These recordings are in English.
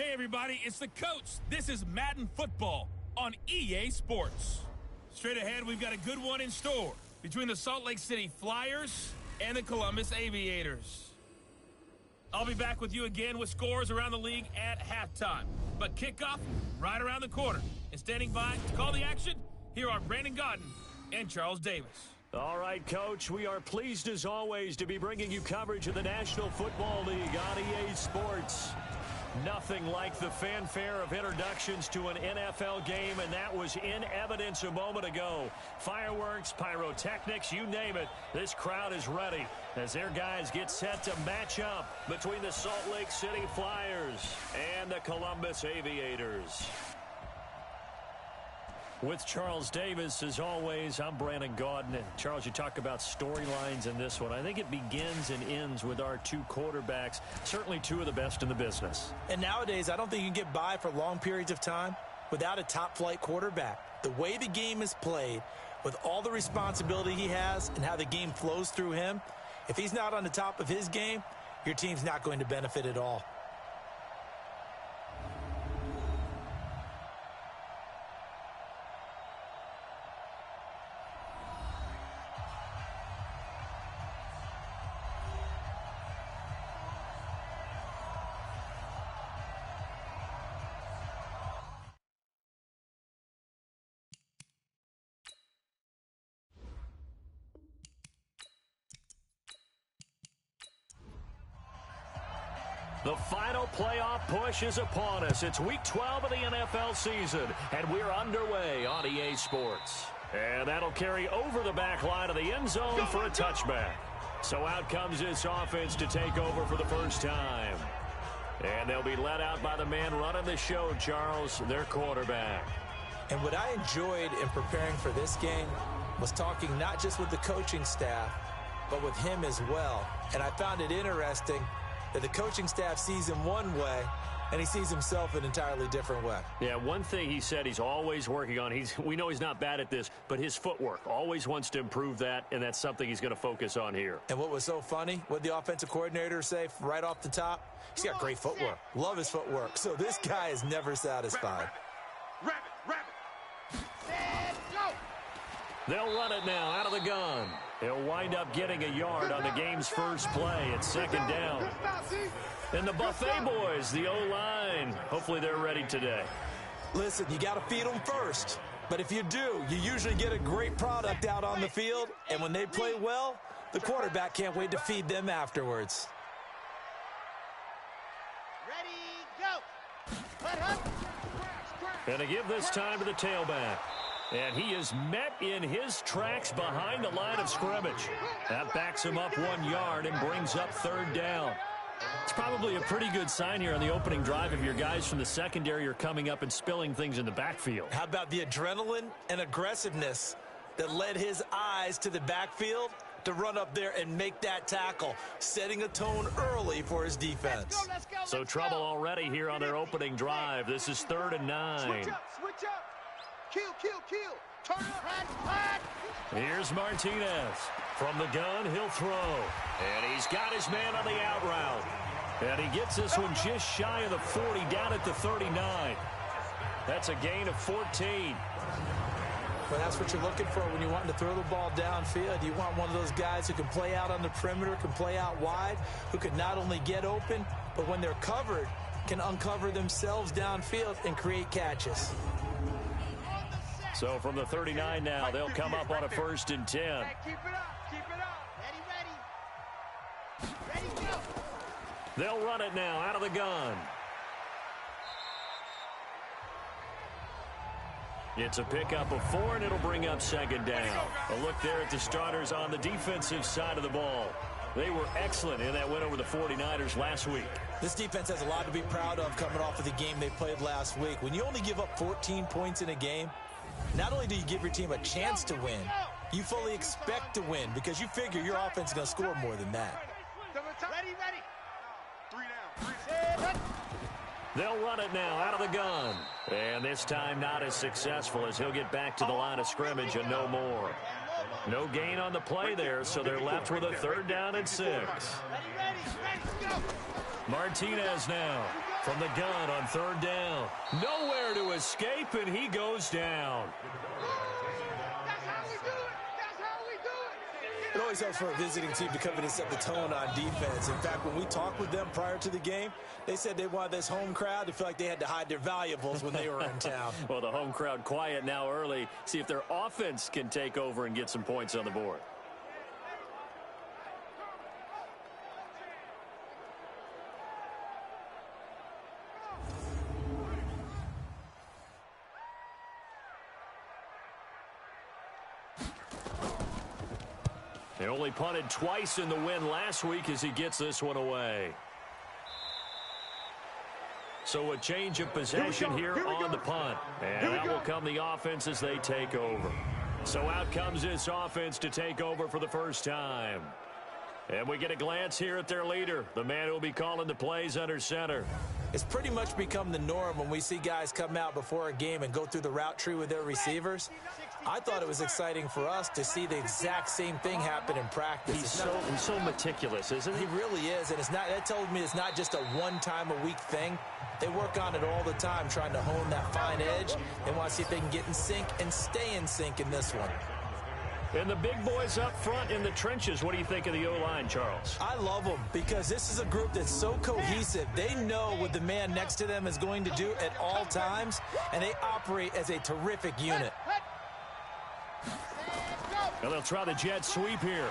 Hey everybody, it's the coach. This is Madden Football on EA Sports. Straight ahead, we've got a good one in store between the Salt Lake City Flyers and the Columbus Aviators. I'll be back with you again with scores around the league at halftime. But kickoff right around the corner. And standing by to call the action, here are Brandon Godden and Charles Davis. All right, Coach, we are pleased as always to be bringing you coverage of the National Football League on EA Sports. Nothing like the fanfare of introductions to an NFL game, and that was in evidence a moment ago. Fireworks, pyrotechnics, you name it, this crowd is ready as their guys get set to match up between the Salt Lake City Flyers and the Columbus Aviators. With Charles Davis, as always, I'm Brandon Gaudin. And Charles, you talk about storylines in this one. I think it begins and ends with our two quarterbacks, certainly two of the best in the business. And nowadays, I don't think you can get by for long periods of time without a top-flight quarterback. The way the game is played, with all the responsibility he has and how the game flows through him, if he's not on the top of his game, your team's not going to benefit at all. The final playoff push is upon us. It's Week 12 of the NFL season, and we're underway on EA Sports. And that'll carry over the back line of the end zone for a touchback. So out comes this offense to take over for the first time. And they'll be led out by the man running the show, Charles, their quarterback. And what I enjoyed in preparing for this game was talking not just with the coaching staff, but with him as well. And I found it interesting that the coaching staff sees him one way, and he sees himself an entirely different way. Yeah, one thing he said he's always working on, we know he's not bad at this, but his footwork, always wants to improve that, and that's something he's going to focus on here. And what was so funny, what the offensive coordinator say right off the top? He's got great footwork. Love his footwork. So this guy is never satisfied. Rabbit. And go! They'll run it now out of the gun. He'll wind up getting a yard on the game's first play. It's second down. And the Buffet boys, the O-line, hopefully they're ready today. Listen, you got to feed them first. But if you do, you usually get a great product out on the field. And when they play well, the quarterback can't wait to feed them afterwards. Ready, go! And to give this time to the tailback. And he is met in his tracks behind the line of scrimmage. That backs him up 1 yard and brings up third down. It's probably a pretty good sign here on the opening drive if your guys from the secondary are coming up and spilling things in the backfield. How about the adrenaline and aggressiveness that led his eyes to the backfield to run up there and make that tackle, setting a tone early for his defense. Let's go, So trouble already here on their opening drive. This is 3rd and 9. Switch up. Kill. Turn up. Here's Martinez. From the gun, he'll throw. And he's got his man on the out route. And he gets this one just shy of the 40, down at the 39. That's a gain of 14. Well, that's what you're looking for when you're wanting to throw the ball downfield. You want one of those guys who can play out on the perimeter, can play out wide, who can not only get open, but when they're covered, can uncover themselves downfield and create catches. So from the 39 now, they'll come up on a 1st and 10. Hey, keep it up. Ready, go! They'll run it now out of the gun. It's a pickup of 4, and it'll bring up second down. A look there at the starters on the defensive side of the ball. They were excellent in that win over the 49ers last week. This defense has a lot to be proud of coming off of the game they played last week. When you only give up 14 points in a game, not only do you give your team a chance to win, you fully expect to win because you figure your offense is going to score more than that. Ready. 3 down. They'll run it now out of the gun. And this time not as successful as he'll get back to the line of scrimmage and no more. No gain on the play there, so they're left with a 3rd down and 6. Ready, go! Martinez now. From the gun on third down. Nowhere to escape, and he goes down. That's how we do it. That's how we do it. It always helps for a visiting team to come in and set the tone on defense. In fact, when we talked with them prior to the game, they said they wanted this home crowd to feel like they had to hide their valuables when they were in town. Well, the home crowd quiet now early. See if their offense can take over and get some points on the board. They only punted twice in the win last week as he gets this one away. So a change of possession here on the punt. And that will come the offense as they take over. So out comes this offense to take over for the first time. And we get a glance here at their leader, the man who will be calling the plays under center. It's pretty much become the norm when we see guys come out before a game and go through the route tree with their receivers. I thought it was exciting for us to see the exact same thing happen in practice. He's so meticulous, isn't he? He really is, and that tells me it's not just a one-time-a-week thing. They work on it all the time, trying to hone that fine edge. They want to see if they can get in sync and stay in sync in this one. And the big boys up front in the trenches, what do you think of the O-line, Charles? I love them because this is a group that's so cohesive. They know what the man next to them is going to do at all times, and they operate as a terrific unit. Well, they'll try the jet sweep here.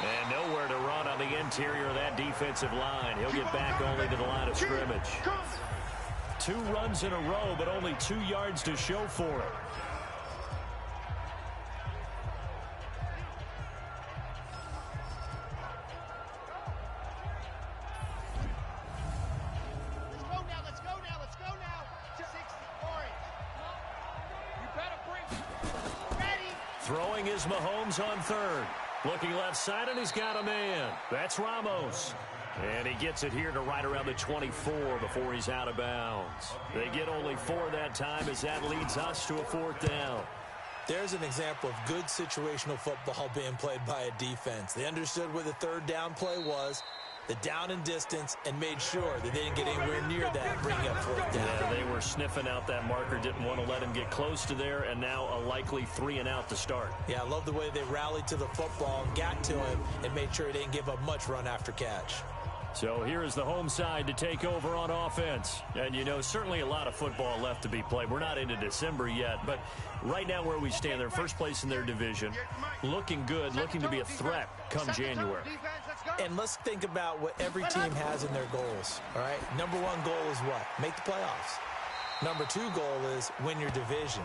And nowhere to run on the interior of that defensive line. He'll get back only to the line of scrimmage. 2 runs in a row, but only 2 yards to show for it. Let's go now. 60 orange. You better bring. Ready. Throwing is Mahomes on third. Looking left side, and he's got a man. That's Ramos. And he gets it here to right around the 24 before he's out of bounds. They get only 4 that time as that leads us to a 4th down. There's an example of good situational football being played by a defense. They understood where the 3rd down play was, the down and distance, and made sure that they didn't get anywhere near that, bringing up 4th down. Yeah, they were sniffing out that marker, didn't want to let him get close to there, and now a likely 3 and out to start. Yeah, I love the way they rallied to the football and got to him and made sure he didn't give up much run after catch. So here is the home side to take over on offense. And, you know, certainly a lot of football left to be played. We're not into December yet, but right now where we stand, they're first place in their division, looking good, looking to be a threat come January. And let's think about what every team has in their goals, all right? Number 1 goal is what? Make the playoffs. Number 2 goal is win your division.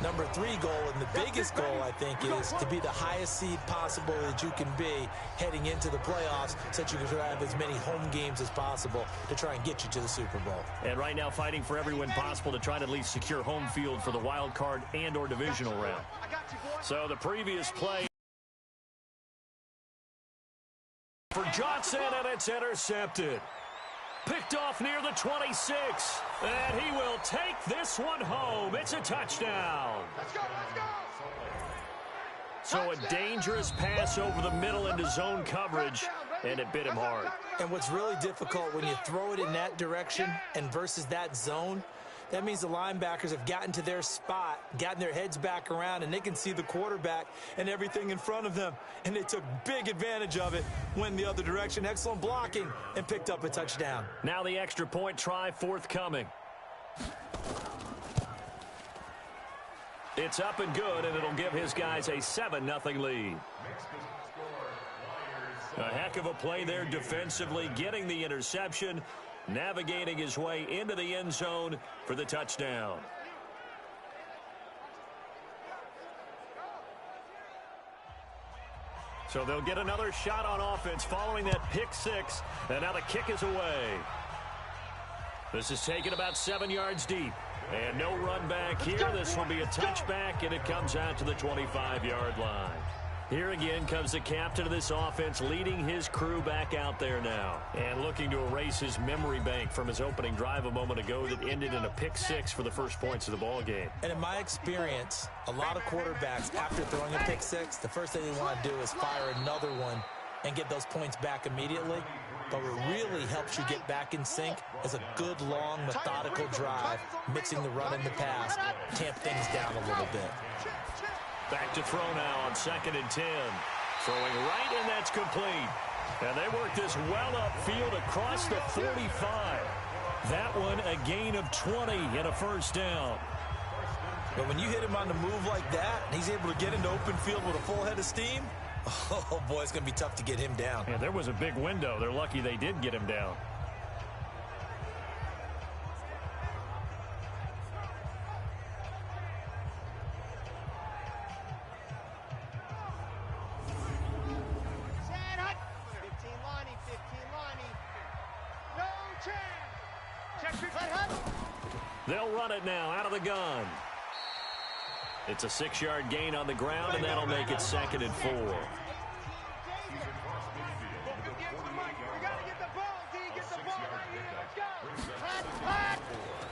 Number 3 goal, and the biggest goal, I think, is to be the highest seed possible that you can be heading into the playoffs so that you can have as many home games as possible to try and get you to the Super Bowl. And right now fighting for every win possible to try to at least secure home field for the wild card and or divisional round. So the previous play for Johnson, and it's intercepted. Picked off near the 26, and he will take this one home. It's a touchdown. Let's go. So a dangerous pass over the middle into zone coverage, and it bit him hard. And what's really difficult when you throw it in that direction and versus that zone, that means the linebackers have gotten to their spot, gotten their heads back around, and they can see the quarterback and everything in front of them. And they took big advantage of it, went the other direction, excellent blocking, and picked up a touchdown. Now the extra point try forthcoming. It's up and good, and it'll give his guys a 7-0 lead. A heck of a play there defensively, getting the interception, navigating his way into the end zone for the touchdown. So they'll get another shot on offense following that pick 6, and now the kick is away. This is taken about 7 yards deep, and no run back here. This will be a touchback, and it comes out to the 25-yard line. Here again comes the captain of this offense, leading his crew back out there now. And looking to erase his memory bank from his opening drive a moment ago that ended in a pick 6 for the first points of the ball game. And in my experience, a lot of quarterbacks, after throwing a pick 6, the first thing they want to do is fire another one and get those points back immediately. but what really helps you get back in sync is a good, long, methodical drive, mixing the run and the pass, tamp things down a little bit. Back to throw now on 2nd and 10. Throwing right, and that's complete. And they work this well upfield across the 45. That one a gain of 20 and a first down. But when you hit him on the move like that, and he's able to get into open field with a full head of steam, oh boy, it's going to be tough to get him down. Yeah, there was a big window. They're lucky they did get him down. They'll run it now out of the gun. It's a 6-yard gain on the ground, and that'll make it 2nd and 4.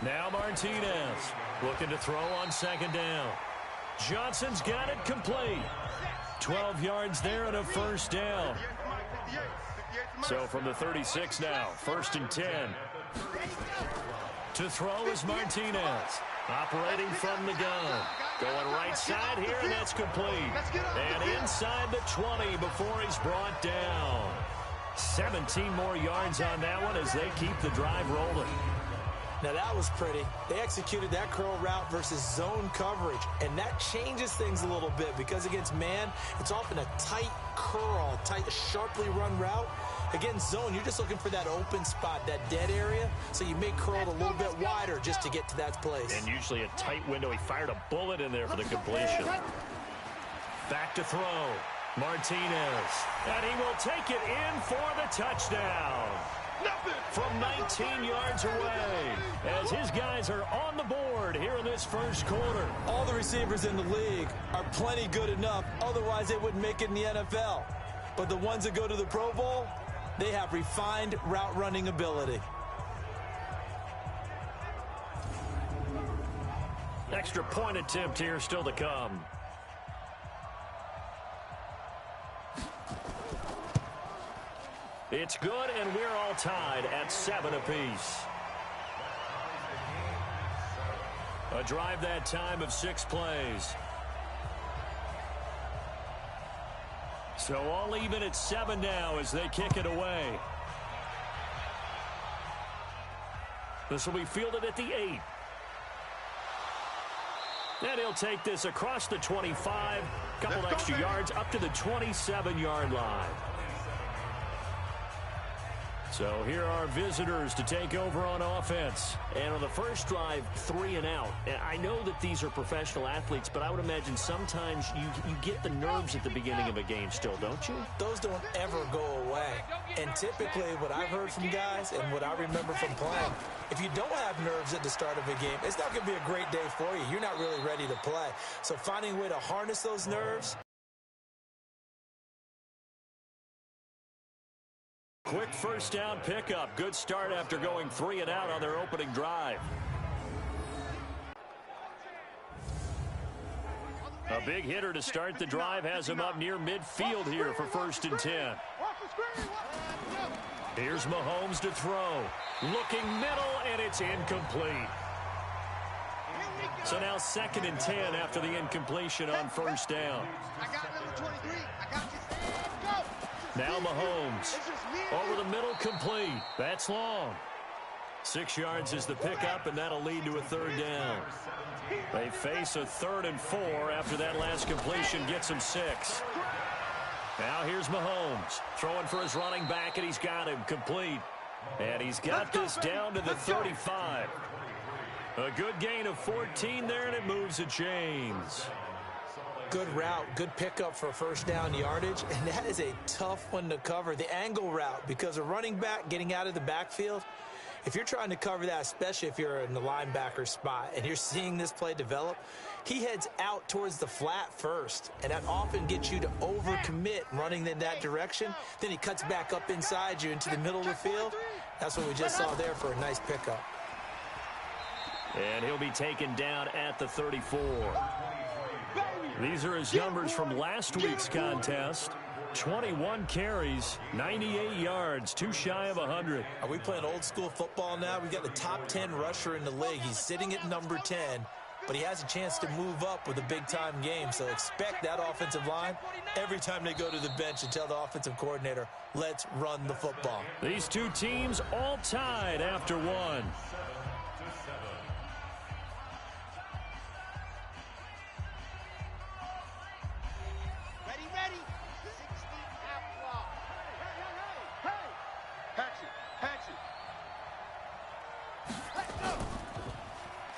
Now Martinez looking to throw on 2nd down. Johnson's got it complete. 12 yards there and a first down. So from the 36 now, 1st and 10. To throw is Martinez. Operating from the gun. Going right side here, and that's complete. And inside the 20 before he's brought down. 17 more yards on that one as they keep the drive rolling. Now that was pretty. They executed that curl route versus zone coverage, and that changes things a little bit because against man, it's often a tight curl, tight, sharply run route. Against zone, you're just looking for that open spot, that dead area, so you may curl it a little bit wider just to get to that place. And usually a tight window. He fired a bullet in there for the completion. Back to throw. Martinez. And he will take it in for the touchdown. From 19 yards away, as his guys are on the board here in this first quarter. All the receivers in the league are plenty good enough, otherwise they wouldn't make it in the NFL. But the ones that go to the Pro Bowl, they have refined route running ability. Extra point attempt here still to come. It's good, and we're all tied at 7 apiece. A drive that time of 6 plays. So all even at 7 now as they kick it away. This will be fielded at the 8. And he'll take this across the 25. Couple extra yards up to the 27-yard line. So here are visitors to take over on offense. And on the first drive, 3 and out. And I know that these are professional athletes, but I would imagine sometimes you get the nerves at the beginning of a game still, don't you? Those don't ever go away. And typically what I've heard from guys and what I remember from playing, if you don't have nerves at the start of a game, it's not going to be a great day for you. You're not really ready to play. So finding a way to harness those nerves. Quick first down pickup. Good start after going 3 and out on their opening drive. A big hitter to start the drive has him up near midfield here for 1st and 10. Here's Mahomes to throw. Looking middle, and it's incomplete. So now 2nd and 10 after the incompletion on first down. Now Mahomes. Over the middle, complete. That's long. 6 yards is the pickup, and that'll lead to a 3rd down. They face a 3rd and 4 after that last completion gets him 6. Now here's Mahomes. Throwing for his running back, and he's got him complete. And he's got this down to the 35. A good gain of 14 there, and it moves the chains. Good route, good pickup for first down yardage, and that is a tough one to cover. The angle route, because a running back getting out of the backfield, if you're trying to cover that, especially if you're in the linebacker spot and you're seeing this play develop, he heads out towards the flat first, and that often gets you to overcommit running in that direction. Then he cuts back up inside you into the middle of the field. That's what we just saw there for a nice pickup. And he'll be taken down at the 34. These are his numbers from last week's contest. 21 carries, 98 yards, too shy of 100. Are we playing old school football now? We got the top 10 rusher in the league. He's sitting at number 10, but he has a chance to move up with a big-time game. So expect that offensive line every time they go to the bench and tell the offensive coordinator, let's run the football. These two teams all tied after one.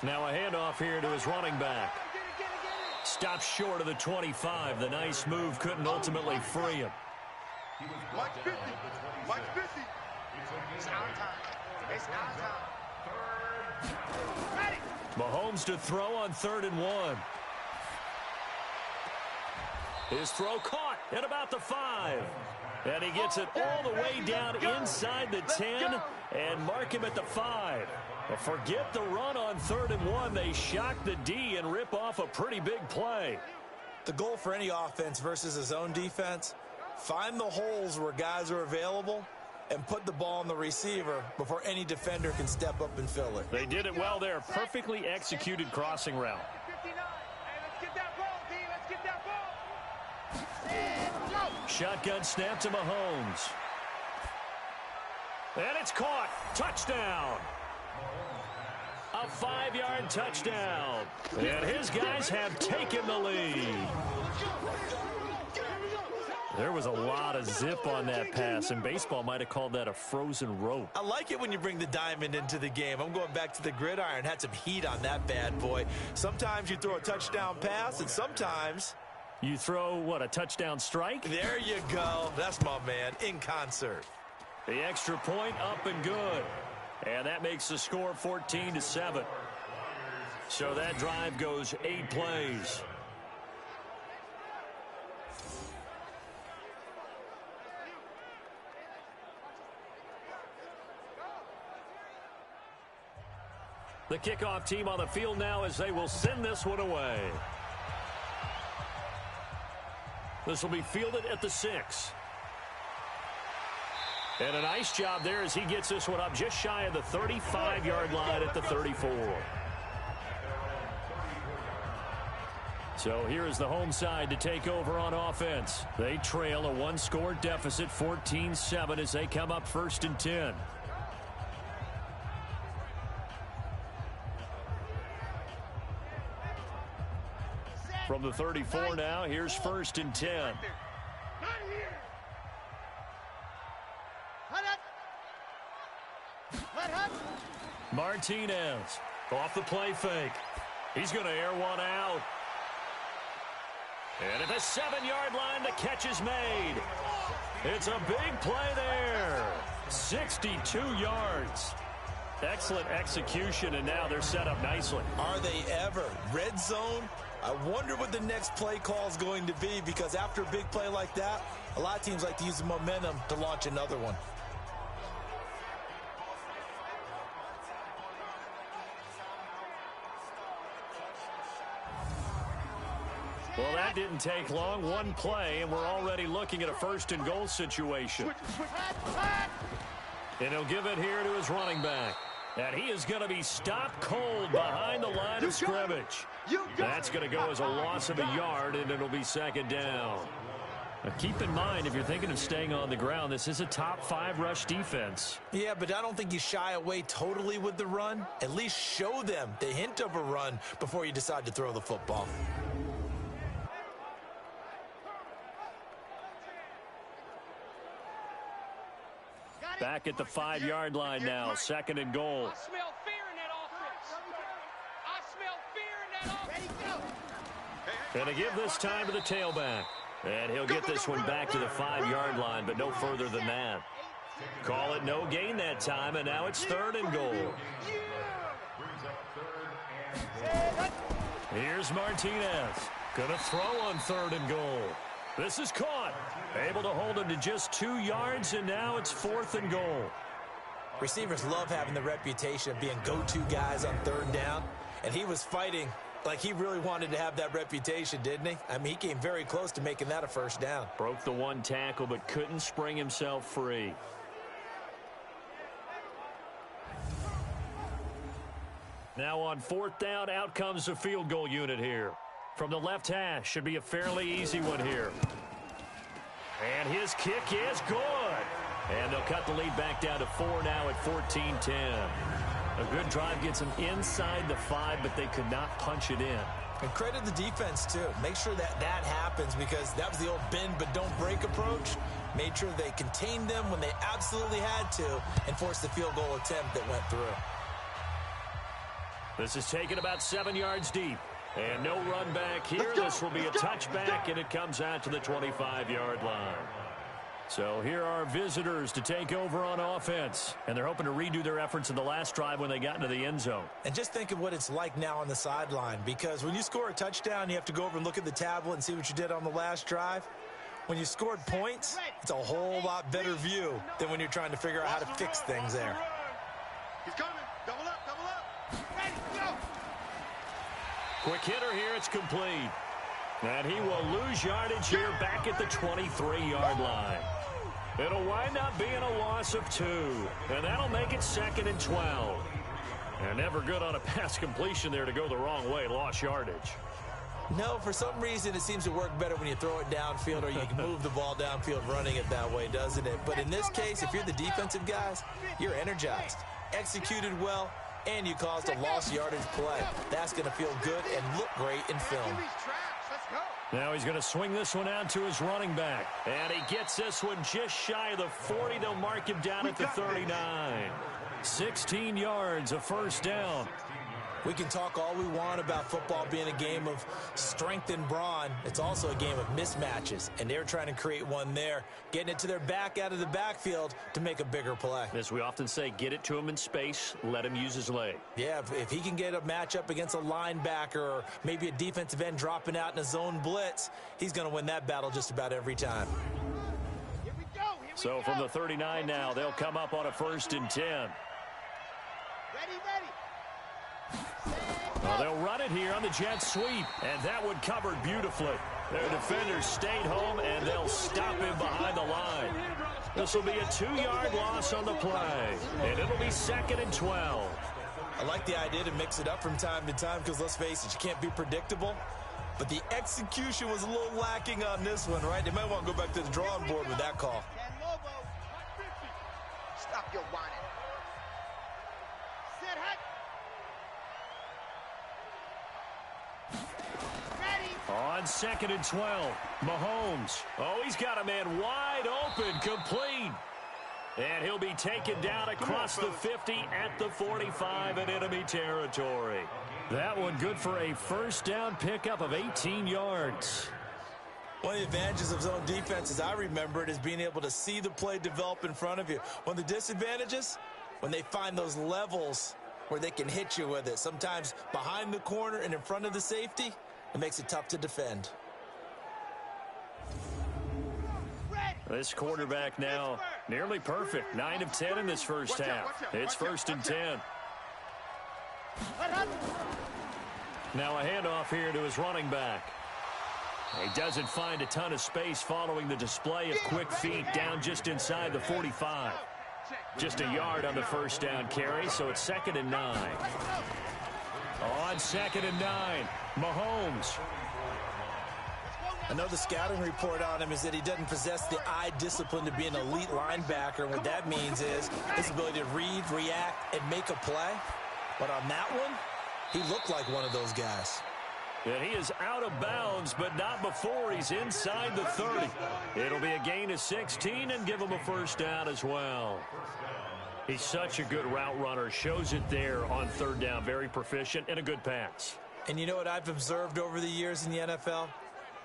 Now a handoff here to his running back. Stopped short of the 25. The nice move couldn't ultimately free him. Watch 50. Watch 50. It's our time. It's our time. Ready. Mahomes to throw on 3rd and 1. His throw caught at about the 5. And he gets it all the way down inside the 10 and mark him at the 5. Well, forget the run on 3rd and 1. They shock the D and rip off a pretty big play. The goal for any offense versus his own defense, find the holes where guys are available and put the ball on the receiver before any defender can step up and fill it. They did it well there. Perfectly executed crossing route. Hey, let's get that ball, D. Let's get that ball. Shotgun snap to Mahomes. And it's caught. Touchdown. A 5-yard touchdown. And his guys have taken the lead. There was a lot of zip on that pass, and baseball might have called that a frozen rope. I like it when you bring the diamond into the game. I'm going back to the gridiron. Had some heat on that bad boy. Sometimes you throw a touchdown pass, and sometimes you throw, what, a touchdown strike? There you go. That's my man, in concert. The extra point up and good. And that makes the score 14-7. So that drive goes 8 plays. The kickoff team on the field now as they will send this one away. This will be fielded at the 6. And a nice job there as he gets this one up just shy of the 35-yard line at the 34. So here is the home side to take over on offense. They trail a 1-score deficit, 14-7, as they come up 1st and 10. From the 34 now, here's 1st and 10. Martinez off the play fake. He's going to air one out. And at the 7-yard line, the catch is made. It's a big play there. 62 yards. Excellent execution, and now they're set up nicely. Are they ever? Red zone? I wonder what the next play call is going to be, because after a big play like that, a lot of teams like to use the momentum to launch another one. Well, that didn't take long. One play, and we're already looking at a 1st and goal situation. And he'll give it here to his running back. And he is going to be stopped cold behind the line of scrimmage. That's going to go as a loss of a yard, and it'll be 2nd down. Now keep in mind, if you're thinking of staying on the ground, this is a top 5 rush defense. Yeah, but I don't think you shy away totally with the run. At least show them the hint of a run before you decide to throw the football. Back at the 5-yard line now, 2nd and goal. I smell fear in that offense. I smell fear in that offense. And to give this time to the tailback. And he'll get this one back to the 5-yard line, but no further than that. Call it no gain that time, and now it's 3rd and goal. Here's Martinez. Gonna throw on 3rd and goal. This is caught. Able to hold him to just 2 yards, and now it's 4th and goal. Receivers love having the reputation of being go-to guys on 3rd down, and he was fighting like he really wanted to have that reputation, didn't he? I mean, he came very close to making that a first down. Broke the one tackle, but couldn't spring himself free. Now on fourth down, out comes the field goal unit here. From the left hash, should be a fairly easy one here. And his kick is good. And they'll cut the lead back down to 4 now at 14-10. A good drive gets them inside the 5, but they could not punch it in. And credit the defense, too. Make sure that happens, because that was the old bend but don't break approach. Made sure they contained them when they absolutely had to and forced the field goal attempt that went through. This is taken about 7 yards deep. And no run back here. This will be a touchback, and it comes out to the 25-yard line. So here are visitors to take over on offense. And they're hoping to redo their efforts in the last drive when they got into the end zone. And just think of what it's like now on the sideline, because when you score a touchdown, you have to go over and look at the tablet and see what you did on the last drive. When you scored points, it's a whole lot better view than when you're trying to figure out how to fix things there. He's coming. Double up, double up. Ready, go. Quick hitter here, it's complete. And he will lose yardage here back at the 23-yard line. It'll wind up being a loss of 2. And that'll make it 2nd and 12. And never good on a pass completion there to go the wrong way. Lost yardage. No, for some reason it seems to work better when you throw it downfield or you can move the ball downfield running it that way, doesn't it? But in this case, if you're the defensive guys, you're energized, executed well, and you caused a lost yardage play. That's going to feel good and look great in film. Now he's going to swing this one out to his running back. And he gets this one just shy of the 40. They'll mark him down at the 39. 16 yards, a first down. We can talk all we want about football being a game of strength and brawn. It's also a game of mismatches, and they're trying to create one there, getting it to their back out of the backfield to make a bigger play. As we often say, get it to him in space, let him use his leg. Yeah, if he can get a matchup against a linebacker or maybe a defensive end dropping out in a zone blitz, he's going to win that battle just about every time. So from the 39 now, they'll come up on a 1st and 10. Ready. Well, they'll run it here on the jet sweep, and that one covered beautifully. Their defenders stayed home, and they'll stop him behind the line. This will be a 2-yard loss on the play, and it'll be 2nd and 12. I like the idea to mix it up from time to time because, let's face it, you can't be predictable. But the execution was a little lacking on this one, right? They might want to go back to the drawing board with that call. Stop your whining. Set hut. On 2nd and 12, Mahomes. Oh, he's got a man wide open, complete. And he'll be taken down across the 50 at the 45 in enemy territory. That one good for a first down pickup of 18 yards. One of the advantages of zone defense, as I remember it, is being able to see the play develop in front of you. One of the disadvantages, when they find those levels where they can hit you with it, sometimes behind the corner and in front of the safety, it makes it tough to defend. This quarterback now nearly perfect. 9 of 10 in this first half. It's 1st and 10. Now a handoff here to his running back. He doesn't find a ton of space following the display of quick feet down just inside the 45. Just a yard on the first down carry, so it's 2nd and 9. On 2nd and 9, Mahomes. I know the scouting report on him is that he doesn't possess the eye discipline to be an elite linebacker. And what that means is his ability to read, react, and make a play. But on that one, he looked like one of those guys. And he is out of bounds, but not before he's inside the 30. It'll be a gain of 16 and give him a first down as well. He's such a good route runner. Shows it there on 3rd down. Very proficient and a good pass. And you know what I've observed over the years in the NFL?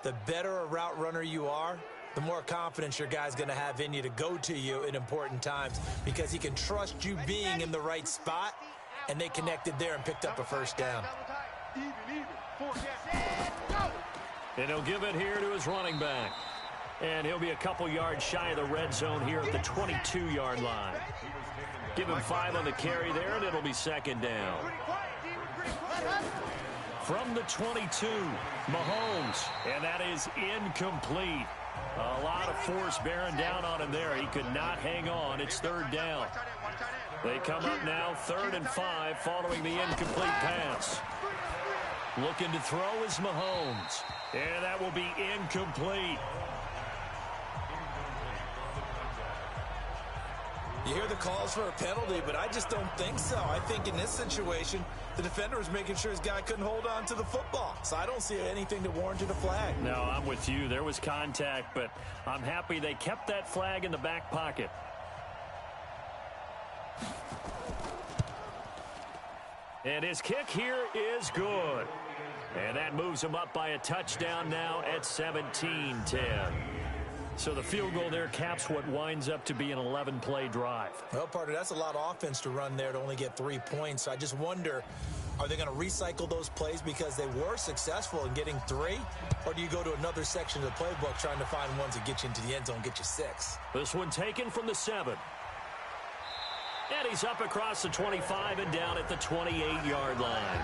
The better a route runner you are, the more confidence your guy's going to have in you to go to you in important times because he can trust you being in the right spot, and they connected there and picked up a first down. And he'll give it here to his running back. And he'll be a couple yards shy of the red zone here at the 22-yard line. Give him 5 on the carry there, and it'll be 2nd down. From the 22, Mahomes, and that is incomplete. A lot of force bearing down on him there. He could not hang on. It's third down. They come up now 3rd and 5 following the incomplete pass. Looking to throw is Mahomes, and that will be incomplete. You hear the calls for a penalty, but I just don't think so. I think in this situation, the defender was making sure his guy couldn't hold on to the football. So I don't see anything that warranted a flag. No, I'm with you. There was contact, but I'm happy they kept that flag in the back pocket. And his kick here is good. And that moves him up by a touchdown now at 17-10. So the field goal there caps what winds up to be an 11-play drive. Well, partner, that's a lot of offense to run there to only get 3 points. I just wonder, are they going to recycle those plays because they were successful in getting 3? Or do you go to another section of the playbook trying to find ones that get you into the end zone, get you 6? This one taken from the 7. And he's up across the 25 and down at the 28-yard line.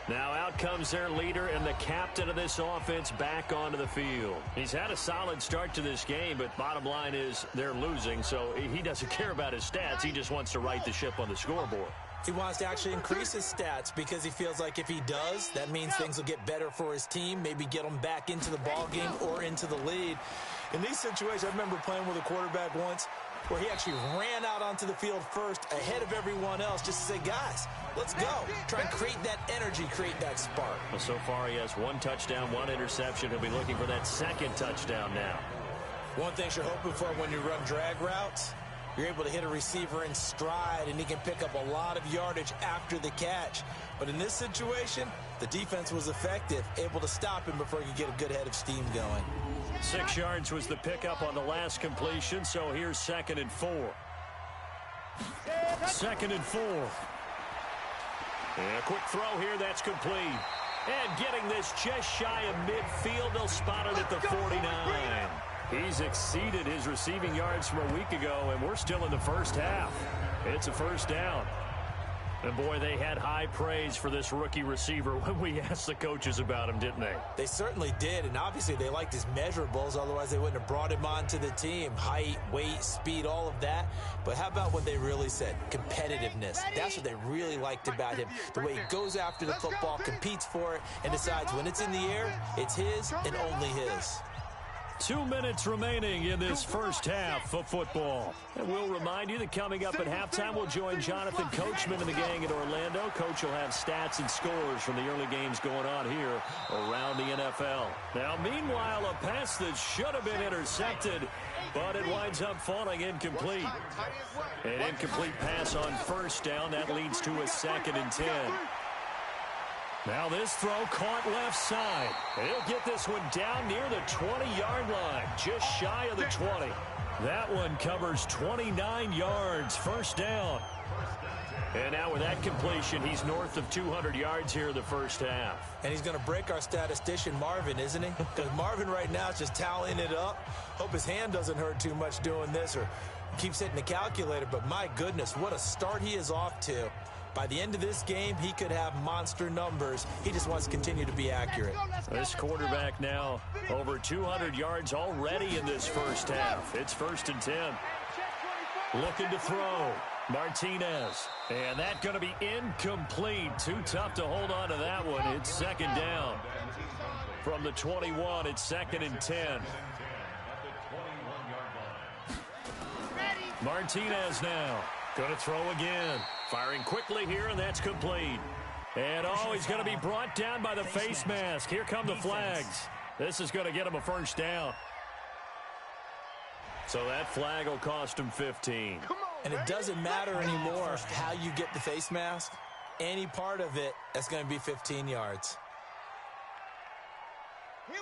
Now out comes their leader and the captain of this offense back onto the field. He's had a solid start to this game, but bottom line is they're losing, so he doesn't care about his stats. He just wants to right the ship on the scoreboard. He wants to actually increase his stats because he feels like if he does, that means things will get better for his team, maybe get them back into the ball game or into the lead. In these situations, I remember playing with a quarterback once where he actually ran out onto the field first ahead of everyone else just to say, guys, let's go. Try and create that energy, create that spark. Well, so far he has 1 touchdown, 1 interception. He'll be looking for that 2nd touchdown now. One thing you're hoping for when you run drag routes, you're able to hit a receiver in stride, and he can pick up a lot of yardage after the catch. But in this situation, the defense was effective, able to stop him before he could get a good head of steam going. 6 yards was the pickup on the last completion, so here's 2nd and 4. 2nd and 4. And a quick throw here, that's complete. And getting this just shy of midfield, they'll spot it at the 49. He's exceeded his receiving yards from a week ago, and we're still in the first half. It's a first down. And, boy, they had high praise for this rookie receiver when we asked the coaches about him, didn't they? They certainly did, and obviously they liked his measurables. Otherwise, they wouldn't have brought him onto the team. Height, weight, speed, all of that. But how about what they really said? Competitiveness. That's what they really liked about him. The way he goes after the football, competes for it, and decides when it's in the air, it's his and only his. 2 minutes remaining in this first half of football. And we'll remind you that coming up at halftime, we'll join Jonathan Coachman and the gang in Orlando. Coach will have stats and scores from the early games going on here around the NFL. Now, meanwhile, a pass that should have been intercepted, but it winds up falling incomplete. An incomplete pass on first down. That leads to a 2nd and 10. Now this throw caught left side. He'll get this one down near the 20-yard line, just shy of the 20. That one covers 29 yards, first down. And now with that completion, he's north of 200 yards here in the first half. And he's going to break our statistician, Marvin, isn't he? Because Marvin right now is just tallying it up. Hope his hand doesn't hurt too much doing this or keeps hitting the calculator. But my goodness, what a start he is off to. By the end of this game, he could have monster numbers. He just wants to continue to be accurate. This quarterback now over 200 yards already in this first half. It's 1st and 10. Looking to throw. Martinez. And that's going to be incomplete. Too tough to hold on to that one. It's 2nd down. From the 21, it's 2nd and 10. Martinez now. Going to throw again. Firing quickly here, and that's complete. And, oh, he's going to be brought down by the face mask. Here come the flags. This is going to get him a first down. So that flag will cost him 15. And it doesn't matter anymore how you get the face mask. Any part of it, that's going to be 15 yards.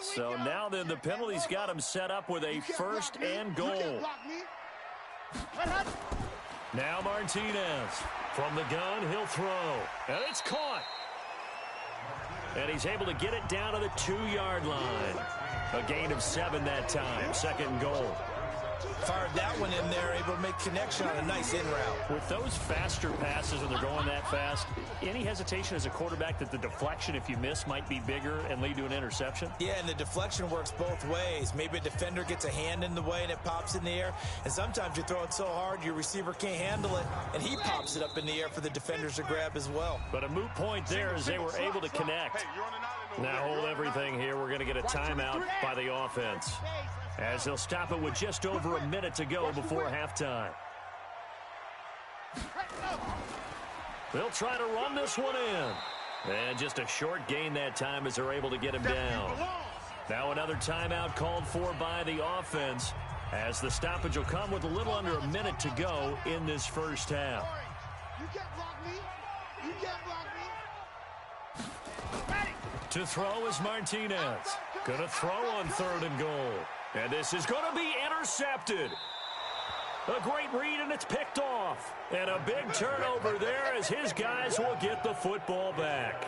So now then the penalty's got him set up with a 1st and goal. Now Martinez. From the gun, he'll throw. And it's caught. And he's able to get it down to the 2-yard line. A gain of 7 that time. 2nd and goal. Fired that one in there, able to make connection on a nice in route. With those faster passes and they're going that fast, any hesitation as a quarterback that the deflection, if you miss, might be bigger and lead to an interception? Yeah, and the deflection works both ways. Maybe a defender gets a hand in the way and it pops in the air. And sometimes you throw it so hard your receiver can't handle it, and he pops it up in the air for the defenders to grab as well. But a moot point there as they were able to connect. Now hold everything here. We're going to get a timeout by the offense, as they'll stop it with just over a minute to go before halftime. They'll try to run this one in. And just a short gain that time as they're able to get him down. Now another timeout called for by the offense, as the stoppage will come with a little under a minute to go in this first half. You can't block me. You can't block me. To throw is Martinez. Going to throw on 3rd and goal. And this is going to be intercepted. A great read, and it's picked off. And a big turnover there as his guys will get the football back.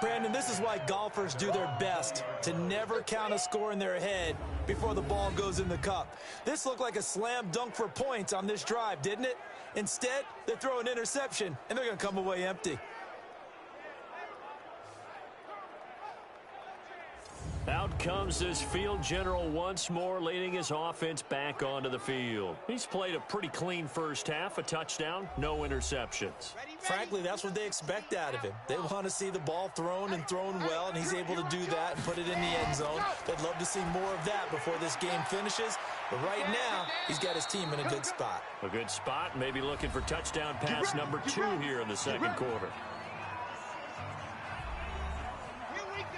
Brandon, this is why golfers do their best to never count a score in their head before the ball goes in the cup. This looked like a slam dunk for points on this drive, didn't it? Instead, they throw an interception, and they're going to come away empty. Out comes this field general once more, leading his offense back onto the field. He's played a pretty clean first half, a touchdown, no interceptions. Frankly, that's what they expect out of him. They want to see the ball thrown and thrown well, and he's able to do that and put it in the end zone. They'd love to see more of that before this game finishes. But right now, he's got his team in a good spot. A good spot, maybe looking for touchdown pass number 2 here in the second quarter.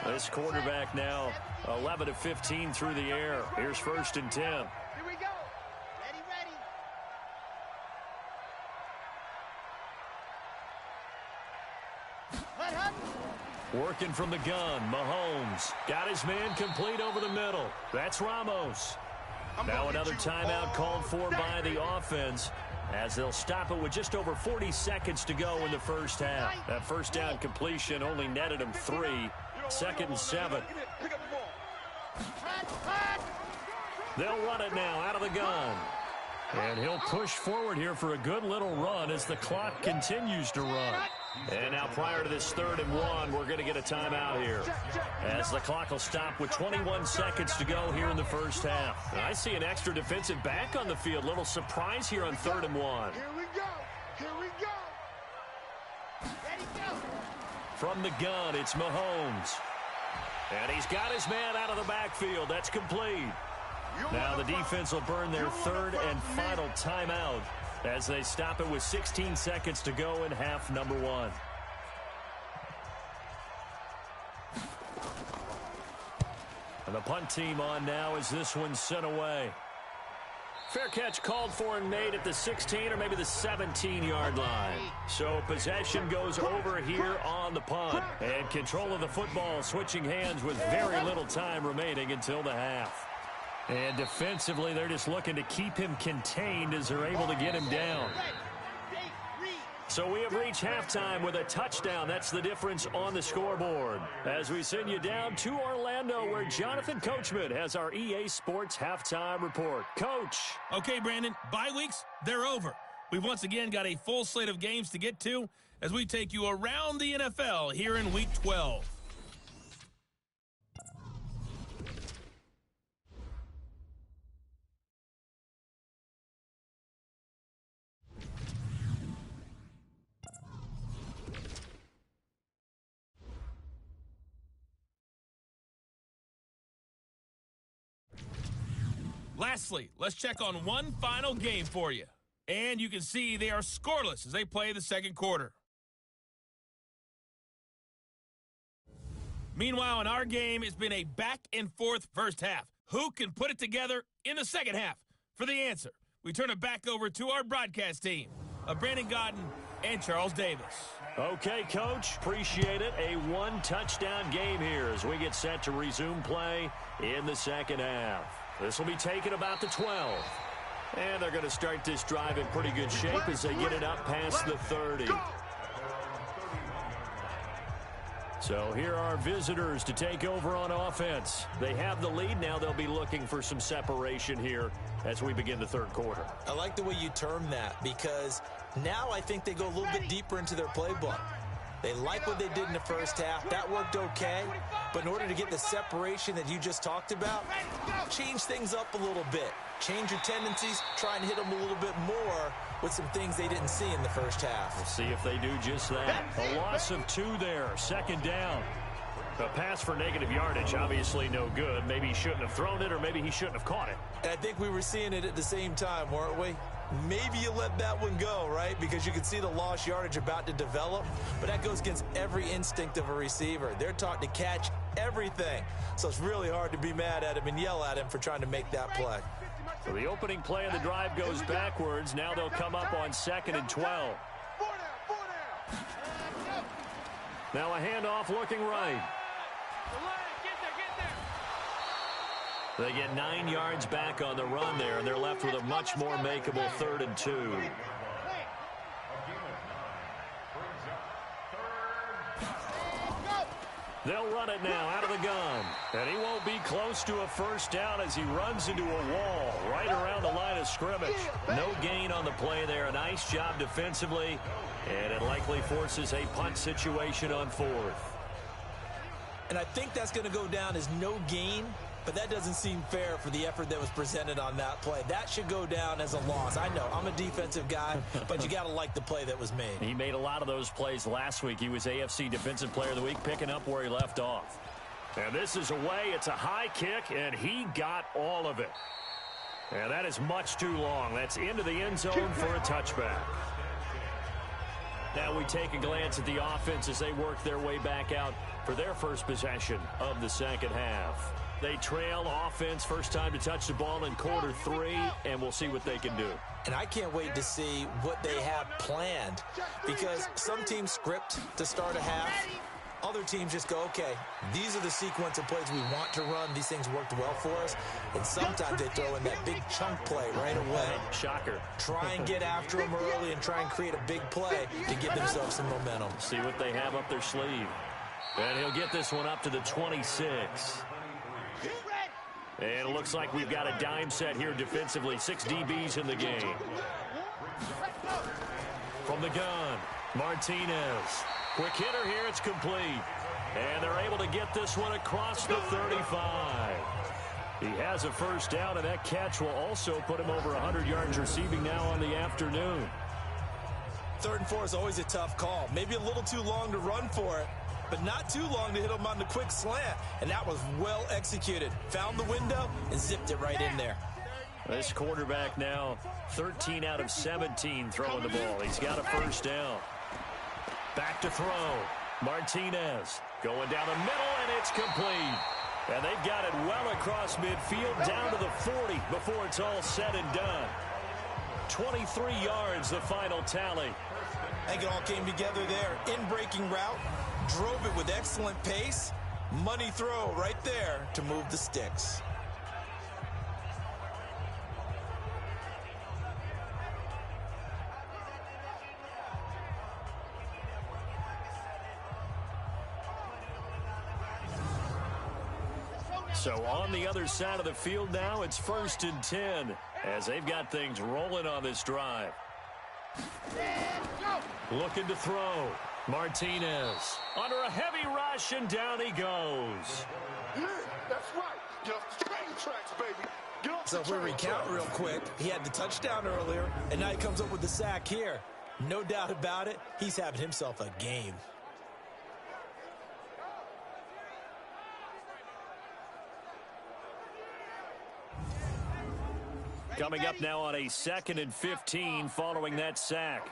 This quarterback now 11 of 15 through the air. Here's 1st and 10. Here we go. Ready. Working from the gun, Mahomes got his man complete over the middle. That's Ramos. Now another timeout called for by the offense, as they'll stop it with just over 40 seconds to go in the first half. That first down completion only netted him 3. 2nd and 7. They'll run it now out of the gun. And he'll push forward here for a good little run as the clock continues to run. And now prior to this 3rd and 1, we're going to get a timeout here, as the clock will stop with 21 seconds to go here in the first half. And I see an extra defensive back on the field. Little surprise here on 3rd and 1. Here we go. Here we go. Ready, go. From the gun, it's Mahomes. And he's got his man out of the backfield. That's complete. Now the defense will burn their 3rd and final timeout as they stop it with 16 seconds to go in half number 1. And the punt team on now as this one's sent away. Fair catch called for and made at the 16 or maybe the 17-yard line. So possession goes over here on the punt. And control of the football switching hands with very little time remaining until the half. And defensively, they're just looking to keep him contained as they're able to get him down. So we have reached halftime with a touchdown. That's the difference on the scoreboard. As we send you down to Orlando, where Jonathan Coachman has our EA Sports Halftime Report. Coach. Okay, Brandon, bye weeks, they're over. We've once again got a full slate of games to get to as we take you around the NFL here in Week 12. Lastly, let's check on one final game for you. And you can see they are scoreless as they play the second quarter. Meanwhile, in our game, it's been a back-and-forth first half. Who can put it together in the second half? For the answer, we turn it back over to our broadcast team of Brandon Godden and Charles Davis. Okay, Coach, appreciate it. A one-touchdown game here as we get set to resume play in the second half. This will be taken about the 12. And they're going to start this drive in pretty good shape as they get it up past the 30. So here are visitors to take over on offense. They have the lead. Now they'll be looking for some separation here as we begin the third quarter. I like the way you term that, because now I think they go a little bit deeper into their playbook. They like what they did in the first half. That worked okay. But in order to get the separation that you just talked about, change things up a little bit. Change your tendencies. Try and hit them a little bit more with some things they didn't see in the first half. We'll see if they do just that. A loss of 2 there. Second down. A pass for negative yardage, obviously no good. Maybe he shouldn't have thrown it, or maybe he shouldn't have caught it. And I think we were seeing it at the same time, weren't we? Maybe you let that one go, right? Because you can see the lost yardage about to develop. But that goes against every instinct of a receiver. They're taught to catch everything. So it's really hard to be mad at him and yell at him for trying to make that play. So the opening play of the drive goes backwards. Now they'll come up on 2nd and 12. Now a handoff looking right. They get 9 yards back on the run there, and they're left with a much more makeable 3rd and 2. They'll run it now out of the gun. And he won't be close to a first down as he runs into a wall right around the line of scrimmage. No gain on the play there. A nice job defensively. And it likely forces a punt situation on 4th. And I think that's going to go down as no gain. But that doesn't seem fair for the effort that was presented on that play. That should go down as a loss. I know, I'm a defensive guy, but you got to like the play that was made. He made a lot of those plays last week. He was AFC Defensive Player of the Week, picking up where he left off. And this is away. It's a high kick, and he got all of it. And that is much too long. That's into the end zone for a touchback. Now we take a glance at the offense as they work their way back out for their first possession of the second half. They trail offense, first time to touch the ball in quarter 3, and we'll see what they can do. And I can't wait to see what they have planned, because some teams script to start a half. Other teams just go, okay, these are the sequence of plays we want to run. These things worked well for us. And sometimes they throw in that big chunk play right away. Shocker. Try and get after them early and try and create a big play to give themselves some momentum. See what they have up their sleeve. And he'll get this one up to the 26. And it looks like we've got a dime set here defensively. 6 DBs in the game. From the gun, Martinez. Quick hitter here, it's complete. And they're able to get this one across the 35. He has a first down, and that catch will also put him over 100 yards receiving now on the afternoon. 3rd and 4 is always a tough call. Maybe a little too long to run for it, but not too long to hit him on the quick slant. And that was well executed. Found the window and zipped it right in there. This quarterback now 13 out of 17 throwing the ball. He's got a first down. Back to throw. Martinez going down the middle, and it's complete. And they've got it well across midfield down to the 40 before it's all said and done. 23 yards, the final tally. I think it all came together there. In-breaking route. Drove it with excellent pace. Money throw right there to move the sticks. So on the other side of the field now, it's 1st and 10 as they've got things rolling on this drive. Looking to throw. Martinez under a heavy rush, and down he goes. That's right. Get off the train tracks, baby. Get off So if we recount real quick, he had the touchdown earlier, and now he comes up with the sack here. No doubt about it, he's having himself a game. Coming up now on a 2nd and 15 following that sack.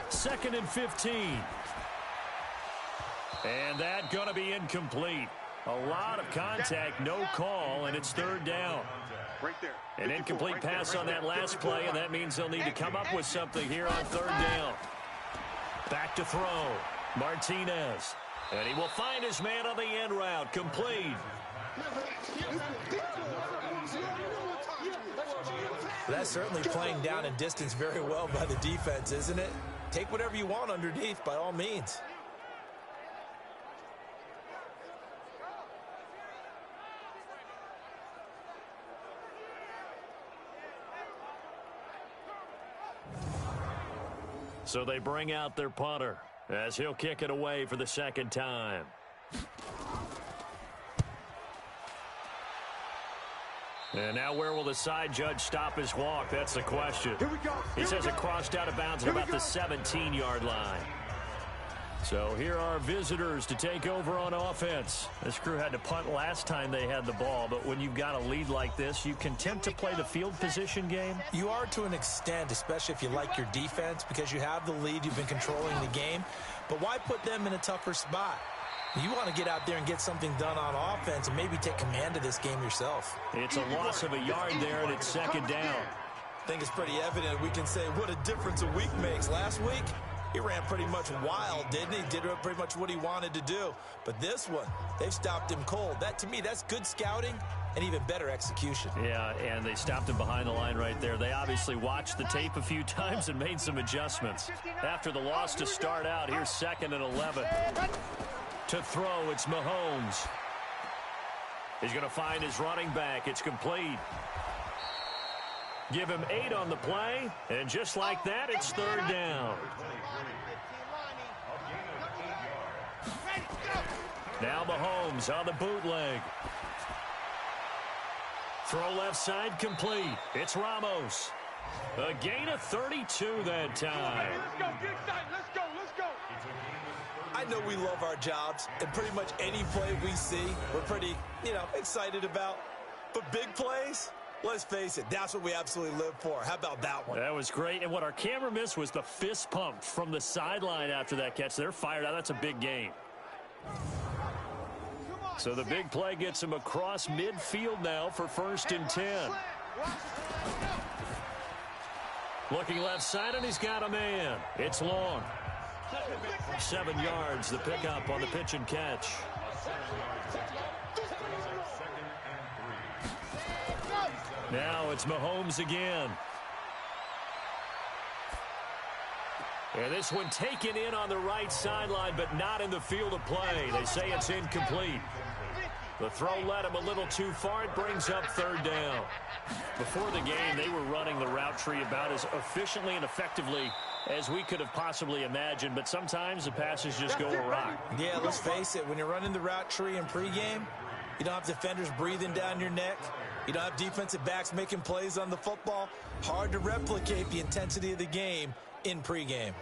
2nd and 15. And that going to be incomplete. A lot of contact, no call, and it's 3rd down. An incomplete pass on that last play, and that means they'll need to come up with something here on 3rd down. Back to throw. Martinez. And he will find his man on the end route. Complete. That's certainly playing down and distance very well by the defense, isn't it? Take whatever you want underneath, by all means. So they bring out their punter as he'll kick it away for the second time. And now where will the side judge stop his walk? That's the question. Here we go. He says it crossed out of bounds at about the 17-yard line. So here are visitors to take over on offense. This crew had to punt last time they had the ball, but when you've got a lead like this, you content to play the field position game? You are to an extent, especially if you like your defense, because you have the lead, you've been controlling the game. But why put them in a tougher spot? You want to get out there and get something done on offense and maybe take command of this game yourself. It's a loss of a yard there, and it's second down. I think it's pretty evident. We can say what a difference a week makes. Last week, he ran pretty much wild, didn't he? Did pretty much what he wanted to do. But this one, they've stopped him cold. That, to me, that's good scouting and even better execution. Yeah, and they stopped him behind the line right there. They obviously watched the tape a few times and made some adjustments. After the loss to start out, here's 2nd and 11. To throw, it's Mahomes. He's going to find his running back. It's complete. Give him 8 on the play, and just like that, it's 3rd down. Now Mahomes on the bootleg. Throw left side complete. It's Ramos. A gain of 32 that time. Let's go. Get excited. Let's go. Let's go. I know we love our jobs, and pretty much any play we see, we're pretty, excited about. But big plays, let's face it, that's what we absolutely live for. How about that one? That was great, and what our camera missed was the fist pump from the sideline after that catch. They're fired out. That's a big gain. So the big play gets him across midfield now for 1st and 10. Looking left side, and he's got a man. It's long. 7 yards, the pickup on the pitch and catch. Now it's Mahomes again. And this one taken in on the right sideline, but not in the field of play. They say it's incomplete. The throw led him a little too far. It brings up 3rd down. Before the game, they were running the route tree about as efficiently and effectively as we could have possibly imagined, but sometimes the passes just go awry. Yeah, let's face it, when you're running the route tree in pregame, you don't have defenders breathing down your neck. You don't have defensive backs making plays on the football. Hard to replicate the intensity of the game in pregame.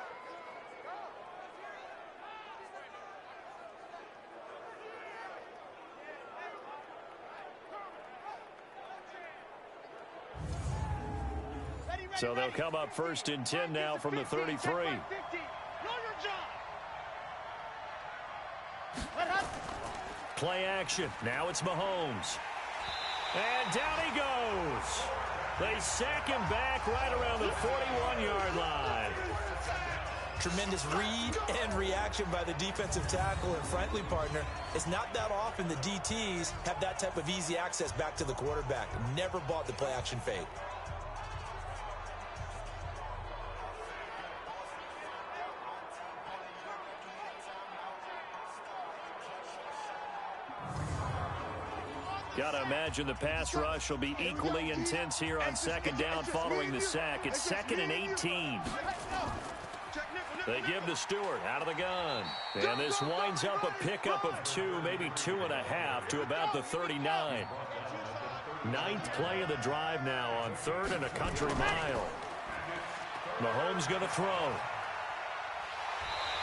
So they'll come up 1st and 10 now from the 33. Play action. Now it's Mahomes. And down he goes. They sack him back right around the 41-yard line. Tremendous read and reaction by the defensive tackle, and frankly, partner, it's not that often the DTs have that type of easy access back to the quarterback. Never bought the play action fake. Got to imagine the pass rush will be equally intense here on 2nd down following the sack. It's 2nd and 18. They give to Stewart out of the gun. And this winds up a pickup of 2, maybe 2.5 to about the 39. 9th play of the drive now on 3rd and a country mile. Mahomes going to throw.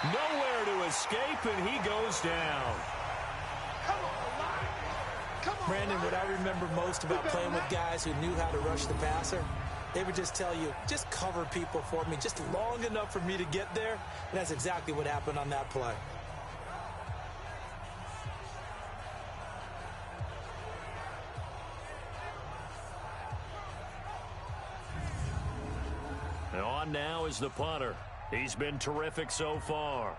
Nowhere to escape, and he goes down. Brandon, what I remember most about playing with guys who knew how to rush the passer, they would just tell you, just cover people for me, just long enough for me to get there. And that's exactly what happened on that play. And on now is the punter. He's been terrific so far.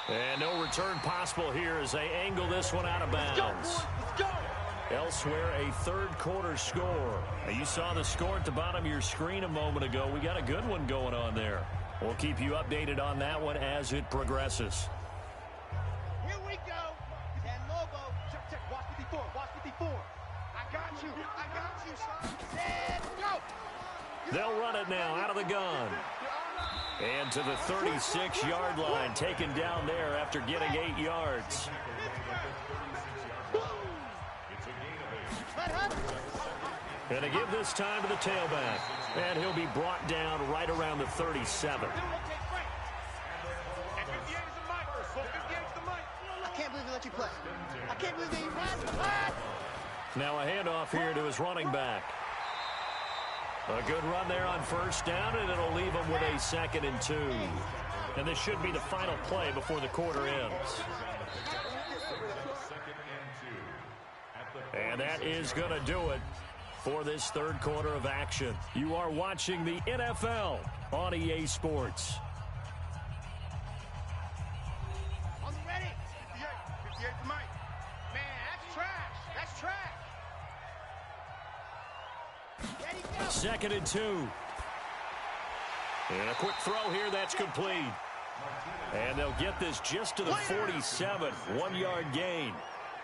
And no return possible here as they angle this one out of bounds. Let's go. Elsewhere, a 3rd quarter score. Now, you saw the score at the bottom of your screen a moment ago. We got a good one going on there. We'll keep you updated on that one as it progresses. Here we go. And Lobo. Check. Watch 54. I got got you, son. And go. They'll run it now out of the gun. And to the 36-yard line, taken down there after getting 8 yards. And to give this time to the tailback. And he'll be brought down right around the 37. I can't believe they let you play. I can't believe they even ran. Now a handoff here to his running back. A good run there on first down, and it'll leave him with a 2nd and 2. And this should be the final play before the quarter ends. And that is going to do it for this third quarter of action. You are watching the NFL on EA Sports. On the ready. 58 for Mike. Man, that's trash. That's trash. Ready, go. 2nd and 2. And a quick throw here, that's complete. And they'll get this just to the 47. 1-yard gain.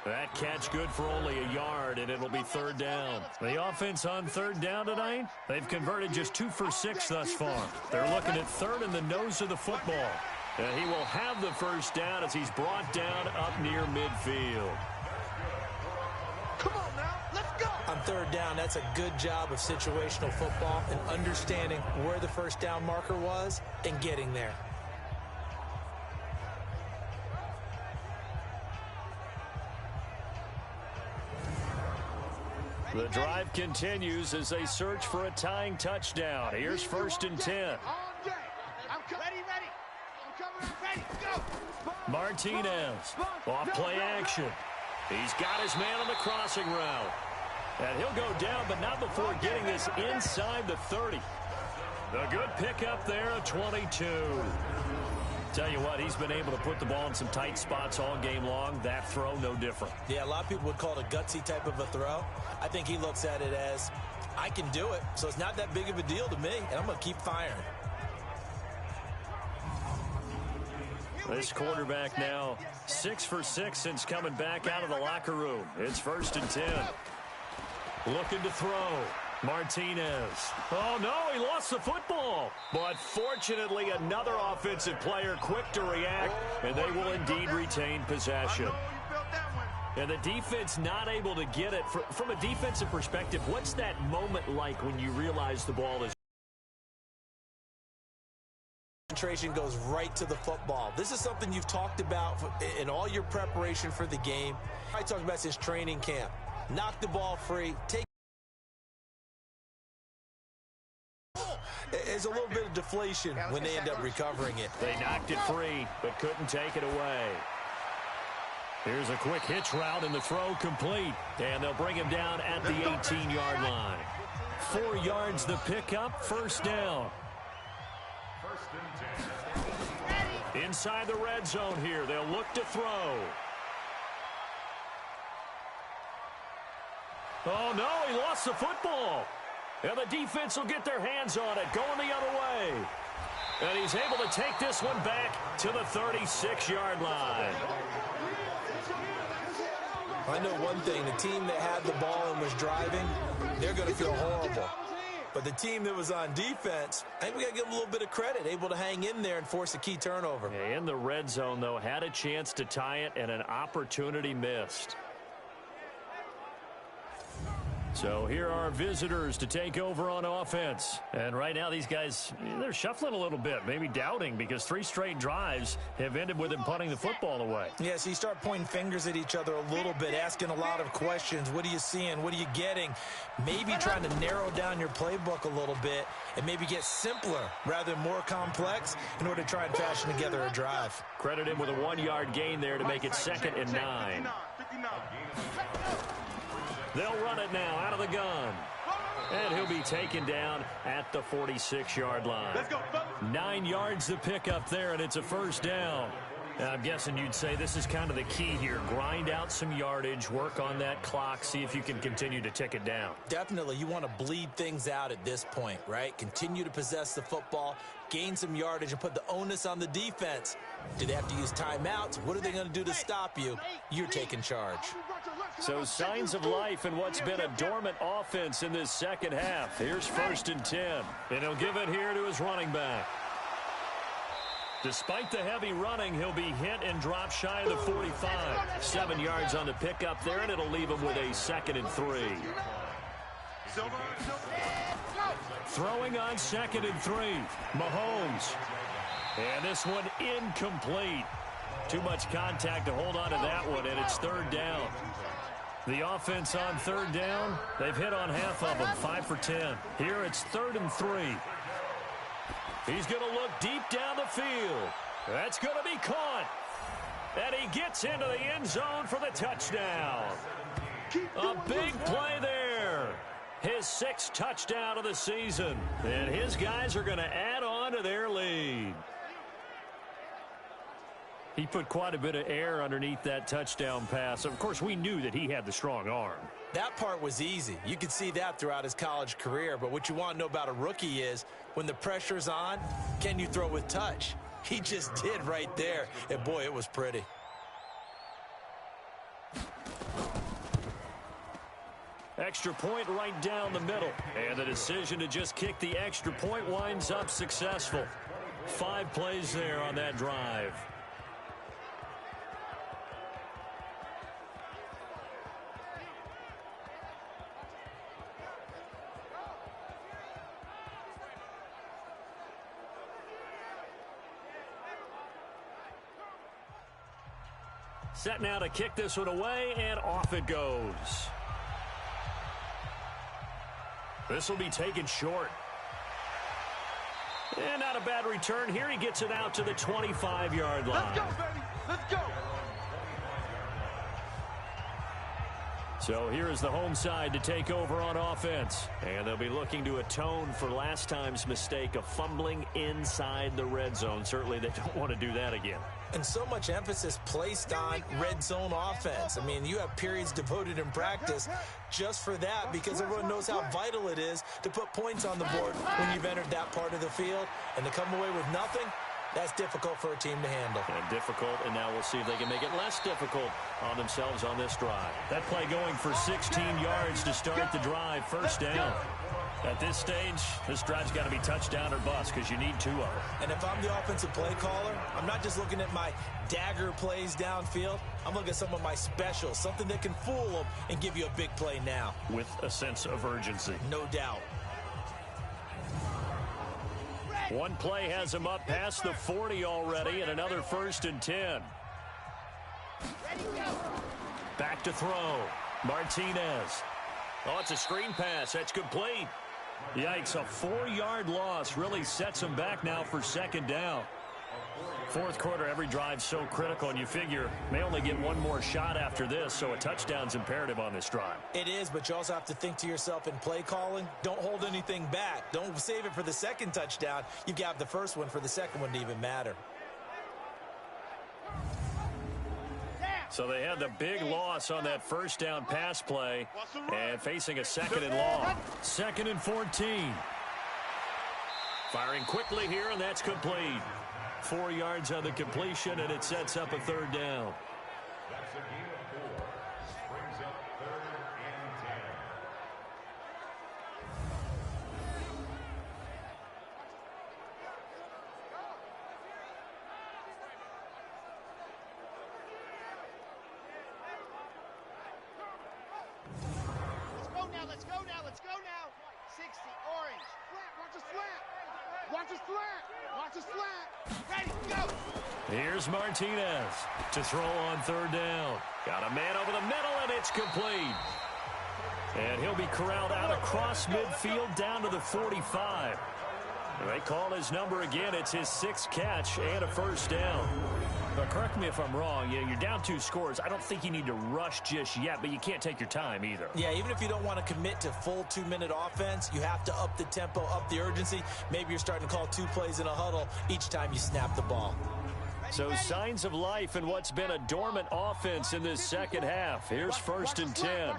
That catch good for only a yard, and it'll be 3rd down. The offense on 3rd down tonight, they've converted just 2 for 6 thus far. They're looking at 3rd in the nose of the football. And he will have the first down as he's brought down up near midfield. Come on now, let's go. On 3rd down, that's a good job of situational football and understanding where the first down marker was and getting there. The drive continues as they search for a tying touchdown. Here's 1st and 10. I'm ready. I'm coming up ready. Go. Martinez off play action. He's got his man on the crossing route. And he'll go down, but not before getting this inside the 30. A good pickup there, a 22. Tell you what, he's been able to put the ball in some tight spots all game long. That throw, no different. Yeah, a lot of people would call it a gutsy type of a throw. I think he looks at it as, I can do it, so it's not that big of a deal to me, and I'm going to keep firing. This quarterback now 6 for 6 since coming back out of the locker room. It's 1st and 10. Looking to throw. Martinez. Oh, no, he lost the football. But fortunately, another offensive player quick to react, and they will indeed retain possession. And the defense not able to get it. From a defensive perspective, what's that moment like when you realize the ball is? Concentration goes right to the football. This is something you've talked about in all your preparation for the game. I talked about since training camp. Knock the ball free. There's a little bit of deflation when they end up recovering it. They knocked it free, but couldn't take it away. Here's a quick hitch route, and the throw complete. And they'll bring him down at the 18-yard line. 4 yards the pickup, 1st down. Inside the red zone here, they'll look to throw. Oh, no, he lost the football. And the defense will get their hands on it, going the other way. And he's able to take this one back to the 36-yard line. I know one thing. The team that had the ball and was driving, they're going to feel horrible. But the team that was on defense, I think we got to give them a little bit of credit, able to hang in there and force a key turnover. In the red zone, though, had a chance to tie it and an opportunity missed. So here are our visitors to take over on offense. And right now these guys, they're shuffling a little bit, maybe doubting, because 3 straight drives have ended with them punting the football away. Yeah, so you start pointing fingers at each other a little bit, asking a lot of questions. What are you seeing? What are you getting? Maybe trying to narrow down your playbook a little bit and maybe get simpler rather than more complex in order to try and fashion together a drive. Credit him with a 1-yard gain there to make it 2nd and 9. They'll run it now out of the gun. And he'll be taken down at the 46-yard line. 9 yards to pick up there, and it's a 1st down. I'm guessing you'd say this is kind of the key here. Grind out some yardage, work on that clock, see if you can continue to tick it down. Definitely, you want to bleed things out at this point, right? Continue to possess the football, gain some yardage, and put the onus on the defense. Do they have to use timeouts? What are they going to do to stop you? You're taking charge. So signs of life in what's been a dormant offense in this second half. Here's 1st and 10, and he'll give it here to his running back. Despite the heavy running, he'll be hit and drop shy of the 45. 7 yards on the pickup there, and it'll leave him with a 2nd and 3. Throwing on 2nd and 3. Mahomes. And this one incomplete. Too much contact to hold on to that one, and it's 3rd down. The offense on 3rd down, they've hit on half of them, 5 for 10. Here it's 3rd and 3. He's going to look deep down the field. That's going to be caught. And he gets into the end zone for the touchdown. A big play there. His 6th touchdown of the season. And his guys are going to add on to their lead. He put quite a bit of air underneath that touchdown pass. Of course, we knew that he had the strong arm. That part was easy. You could see that throughout his college career. But what you want to know about a rookie is when the pressure's on, can you throw with touch? He just did right there. And, boy, it was pretty. Extra point right down the middle. And the decision to just kick the extra point winds up successful. 5 plays there on that drive. Set now to kick this one away, and off it goes. This will be taken short. And not a bad return here. He gets it out to the 25-yard line. Let's go, baby. Let's go. So here is the home side to take over on offense. And they'll be looking to atone for last time's mistake of fumbling inside the red zone. Certainly they don't want to do that again. And so much emphasis placed on red zone offense. I mean, you have periods devoted in practice just for that because everyone knows how vital it is to put points on the board when you've entered that part of the field. And to come away with nothing, that's difficult for a team to handle. And difficult, and now we'll see if they can make it less difficult on themselves on this drive. That play going for 16 yards to start the drive. 1st down. At this stage, this drive's got to be touchdown or bust because you need 2 of them. And if I'm the offensive play caller, I'm not just looking at my dagger plays downfield. I'm looking at some of my specials, something that can fool them and give you a big play now. With a sense of urgency. No doubt. One play has him up past the 40 already, and another 1st and 10. Back to throw. Martinez. Oh, it's a screen pass. That's complete. Yikes, a 4-yard loss really sets him back now for 2nd down. 4th quarter, every drive's so critical, and you figure may only get one more shot after this, so a touchdown's imperative on this drive. It is, but you also have to think to yourself in play calling, don't hold anything back. Don't save it for the 2nd touchdown. You've got the 1st one for the 2nd one to even matter. So they had the big loss on that 1st down pass play and facing a 2nd and long. 2nd and 14. Firing quickly here, and that's complete. 4 yards on the completion, and it sets up a 3rd down. That's a gain of 4. Brings up 3rd and 10. Let's go now. 60, orange. Watch a slant. Watch a slant. Watch a slant. Ready, go. Here's Martinez to throw on 3rd down. Got a man over the middle, and it's complete. And he'll be corralled out across midfield down to the 45. They call his number again. It's his 6th catch and a 1st down. But correct me if I'm wrong. You're down 2 scores. I don't think you need to rush just yet, but you can't take your time either. Yeah, even if you don't want to commit to full 2-minute offense, you have to up the tempo, up the urgency. Maybe you're starting to call 2 plays in a huddle each time you snap the ball. So signs of life in what's been a dormant offense in this second half. Here's 1st and 10.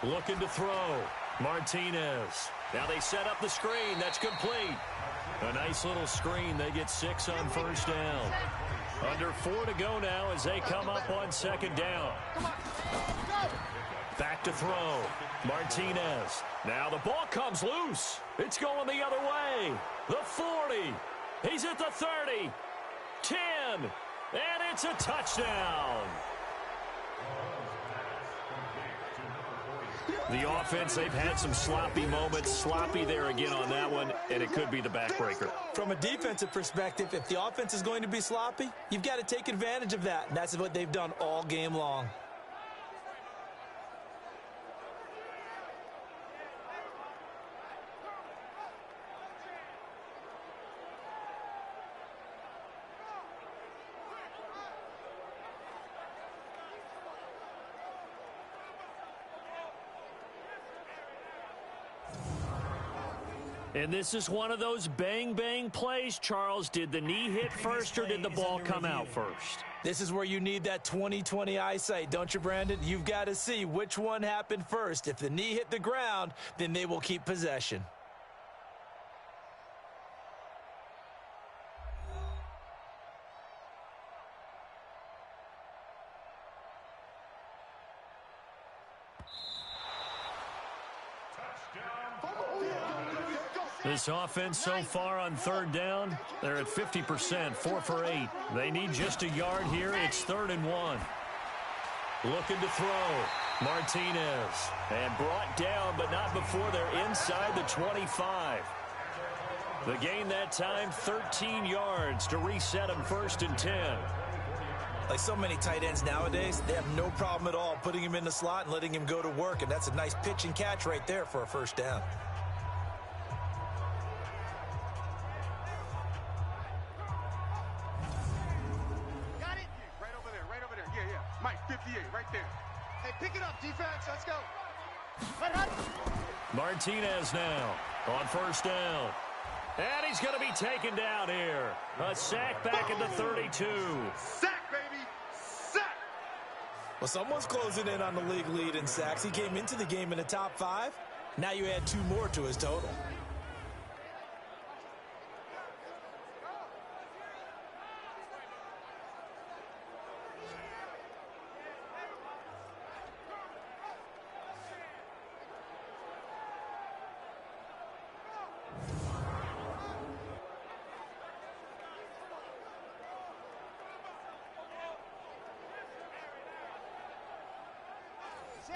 Looking to throw. Martinez. Now they set up the screen. That's complete. A nice little screen. They get 6 on 1st down. Under 4 to go now as they come up on 2nd down. Back to throw. Martinez. Now the ball comes loose. It's going the other way. The 40. He's at the 30. 10. And it's a touchdown. The offense, they've had some sloppy moments. Sloppy there again on that one, and it could be the backbreaker. From a defensive perspective, if the offense is going to be sloppy, you've got to take advantage of that, and that's what they've done all game long. And this is one of those bang-bang plays, Charles. Did the knee hit first or did the ball come out first? This is where you need that 20/20 eyesight, don't you, Brandon? You've got to see which one happened first. If the knee hit the ground, then they will keep possession. This offense so far on 3rd down, they're at 50%, 4 for 8. They need just a yard here. It's 3rd and 1. Looking to throw. Martinez. And brought down, but not before they're inside the 25. The gain that time, 13 yards to reset them 1st and 10. Like so many tight ends nowadays, they have no problem at all putting him in the slot and letting him go to work, and that's a nice pitch and catch right there for a 1st down. Defense, let's go. Martinez now on 1st down. And he's going to be taken down here. A sack back at the 32. Sack, baby. Sack. Well, someone's closing in on the league lead in sacks. He came into the game in the top 5. Now you add 2 more to his total.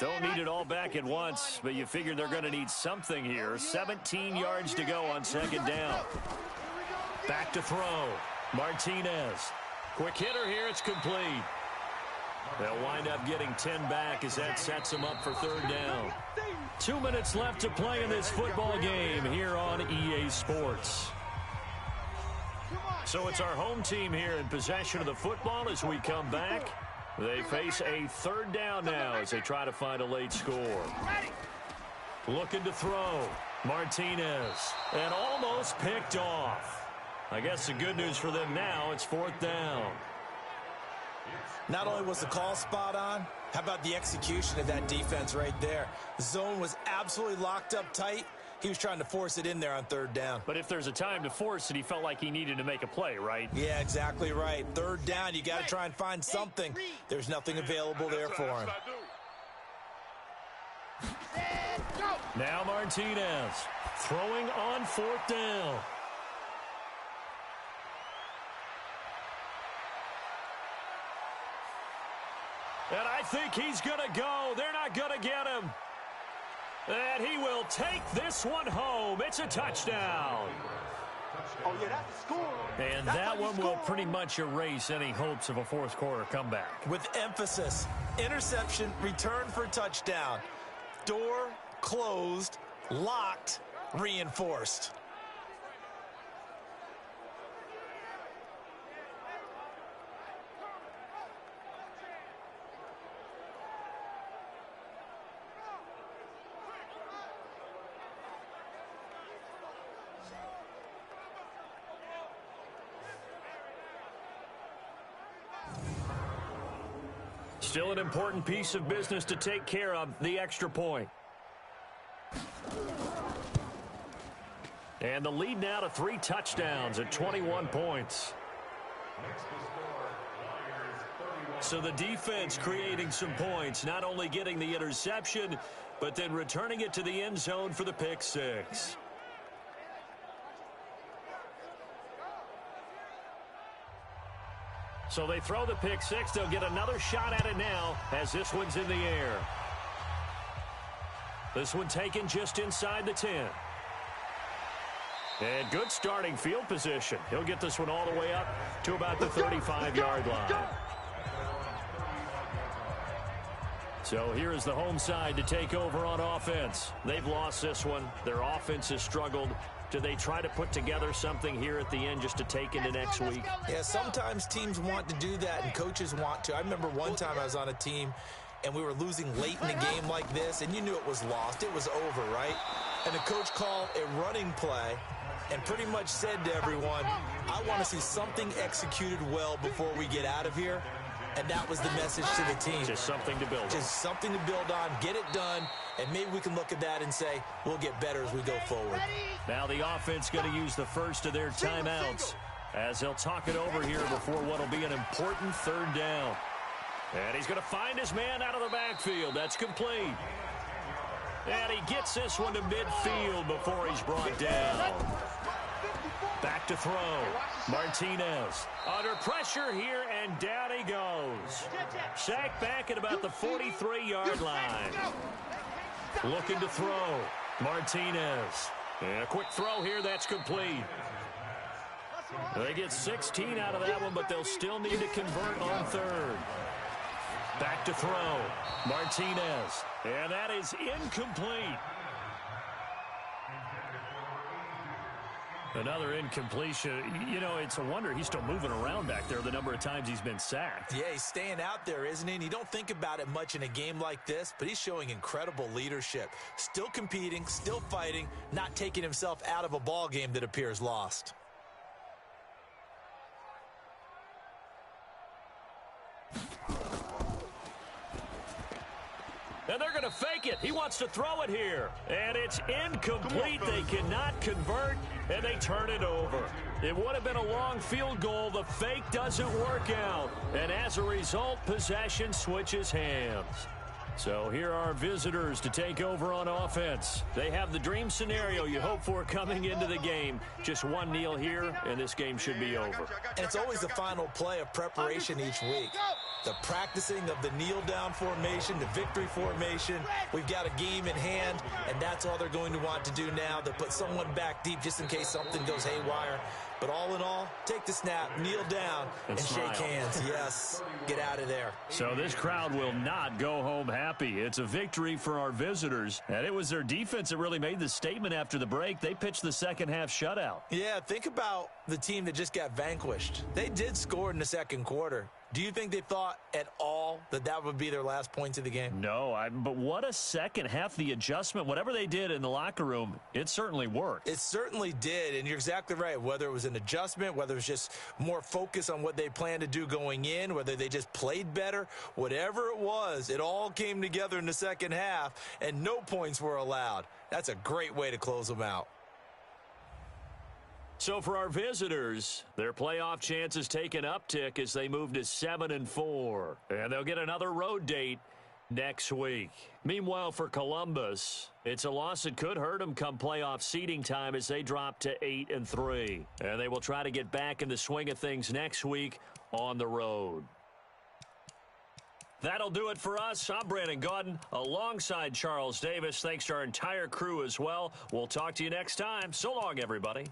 Don't need it all back at once, but you figure they're going to need something here. 17 yards to go on 2nd down. Back to throw. Martinez. Quick hitter here. It's complete. They'll wind up getting 10 back as that sets them up for 3rd down. 2 minutes left to play in this football game here on EA Sports. So it's our home team here in possession of the football as we come back. They face a 3rd down now as they try to find a late score. Looking to throw. Martinez. And almost picked off. I guess the good news for them now, it's 4th down. Not only was the call spot on, how about the execution of that defense right there? The zone was absolutely locked up tight. He was trying to force it in there on 3rd down. But if there's a time to force it, he felt like he needed to make a play, right? Yeah, exactly right. 3rd down, you got to try and find something. There's nothing available there for him. Now Martinez throwing on 4th down. And I think he's going to go. They're not going to get him. And he will take this one home. It's a touchdown. Oh, yeah, that's the score. And that one will pretty much erase any hopes of a 4th quarter comeback. With emphasis, interception, return for touchdown. Door closed, locked, reinforced. Still an important piece of business to take care of, the extra point. And the lead now to 3 touchdowns at 21 points. So the defense creating some points, not only getting the interception, but then returning it to the end zone for the pick 6. So they throw the pick 6. They'll get another shot at it now as this one's in the air. This one taken just inside the 10. And good starting field position. He'll get this one all the way up to about the 35-yard line. So here is the home side to take over on offense. They've lost this one. Their offense has struggled. Do they try to put together something here at the end just to take into next week? Yeah, sometimes teams want to do that and coaches want to. I remember one time I was on a team and we were losing late in a game like this, and you knew it was lost. It was over, right? And the coach called a running play and pretty much said to everyone, I want to see something executed well before we get out of here. And that was the message to the team. Just something to build on. Just something to build on, get it done, and maybe we can look at that and say, we'll get better as we go forward. Now the offense going to use the first of their timeouts as they'll talk it over here before what will be an important 3rd down. And he's going to find his man out of the backfield. That's complete. And he gets this one to midfield before he's brought down. Back to throw. Martinez under pressure here, and down he goes. Sacked back at about the 43-yard line. Looking to throw. Martinez. And a quick throw here. That's complete. They get 16 out of that one, but they'll still need to convert on 3rd. Back to throw. Martinez. And that is incomplete. Another incompletion. You know, it's a wonder he's still moving around back there the number of times he's been sacked. Yeah, he's staying out there, isn't he? And you don't think about it much in a game like this, but he's showing incredible leadership. Still competing, still fighting, not taking himself out of a ball game that appears lost. And they're going to fake it. He wants to throw it here. And it's incomplete. They cannot convert, and they turn it over. It would have been a long field goal. The fake doesn't work out. And as a result, possession switches hands. So here are visitors to take over on offense. They have the dream scenario you hope for coming into the game. Just one kneel here, and this game should be over. And it's always the final play of preparation each week. The practicing of the kneel-down formation, the victory formation. We've got a game in hand, and that's all they're going to want to do now. They'll put someone back deep just in case something goes haywire. But all in all, take the snap, kneel down, and shake hands. Yes, get out of there. So this crowd will not go home happy. It's a victory for our visitors. And it was their defense that really made the statement after the break. They pitched the second-half shutout. Yeah, think about the team that just got vanquished. They did score in the second quarter. Do you think they thought at all that that would be their last points of the game? No, but what a second half. The adjustment, whatever they did in the locker room, it certainly worked. It certainly did, and you're exactly right. Whether it was an adjustment, whether it was just more focus on what they planned to do going in, whether they just played better, whatever it was, it all came together in the second half, and no points were allowed. That's a great way to close them out. So for our visitors, their playoff chances take an uptick as they move to 7-4. And they'll get another road date next week. Meanwhile, for Columbus, it's a loss that could hurt them come playoff seeding time as they drop to 8-3. And they will try to get back in the swing of things next week on the road. That'll do it for us. I'm Brandon Gaudin alongside Charles Davis. Thanks to our entire crew as well. We'll talk to you next time. So long, everybody.